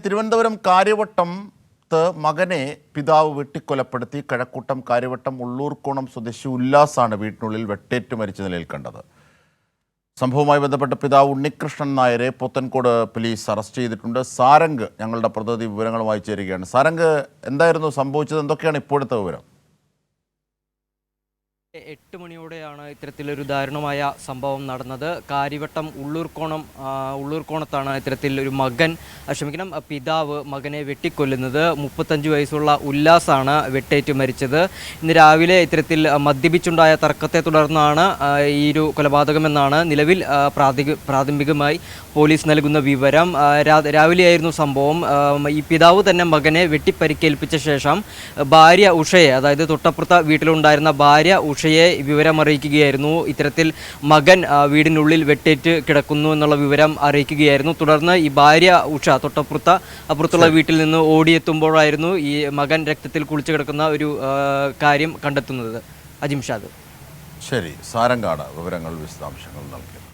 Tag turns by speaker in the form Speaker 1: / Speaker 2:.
Speaker 1: തിരുവനന്തപുരം കാര്യവട്ടത്ത് മകനെ പിതാവ് വെട്ടിക്കൊലപ്പെടുത്തി. കഴക്കൂട്ടം കാര്യവട്ടം ഉള്ളൂർക്കോണം സ്വദേശി ഉല്ലാസാണ് വീട്ടിനുള്ളിൽ വെട്ടേറ്റ് മരിച്ച നിലയിൽ കണ്ടത്. സംഭവവുമായി ബന്ധപ്പെട്ട പിതാവ് ഉണ്ണികൃഷ്ണൻ നായരെ പോത്തൻകോട് പോലീസ് അറസ്റ്റ് ചെയ്തിട്ടുണ്ട്. സാരംഗ് ഞങ്ങളുടെ പ്രതിനിധി വിവരങ്ങളുമായി ചേരുകയാണ്. സാരംഗ്, എന്തായിരുന്നു സംഭവിച്ചത്? എന്തൊക്കെയാണ് ഇപ്പോഴത്തെ വിവരം?
Speaker 2: 8 മണിയോടെയാണ് ഇത്തരത്തിലൊരു ദാരുണമായ സംഭവം നടന്നത്. കാര്യവട്ടം ഉള്ളൂർക്കോണത്താണ് ഇത്തരത്തിലൊരു പിതാവ് മകനെ വെട്ടിക്കൊല്ലുന്നത്. 35 വയസ്സുള്ള ഉല്ലാസാണ് വെട്ടേറ്റ് മരിച്ചത്. ഇന്ന് രാവിലെ ഇത്തരത്തിൽ മദ്യപിച്ചുണ്ടായ തർക്കത്തെ തുടർന്നാണ് ഈ ഒരു കൊലപാതകമെന്നാണ് നിലവിൽ പ്രാഥമികമായി പോലീസ് നൽകുന്ന വിവരം. രാവിലെയായിരുന്നു സംഭവം. ഈ പിതാവ് തന്നെ മകനെ വെട്ടിപ്പരിക്കേൽപ്പിച്ച ശേഷം ഭാര്യ ഉഷയെ, അതായത് തൊട്ടപ്പുറത്തെ വീട്ടിലുണ്ടായിരുന്ന ഭാര്യ ഉഷയെ വിവരമറിയിക്കുകയായിരുന്നു. ഇത്തരത്തിൽ മകൻ വീടിനുള്ളിൽ വെട്ടേറ്റ് കിടക്കുന്നു എന്നുള്ള വിവരം അറിയിക്കുകയായിരുന്നു. തുടർന്ന് ഈ ഭാര്യ ഉഷ അപ്പുറത്തുള്ള വീട്ടിൽ നിന്ന് ഓടിയെത്തുമ്പോഴായിരുന്നു ഈ മകൻ രക്തത്തിൽ കുളിച്ചു കിടക്കുന്ന ഒരു കാര്യം കണ്ടെത്തുന്നത്. അജിംഷാദ്.
Speaker 1: ശരി, സാരംഗാണ് വിവരങ്ങൾ വിശദാംശങ്ങൾ നൽകിയത്.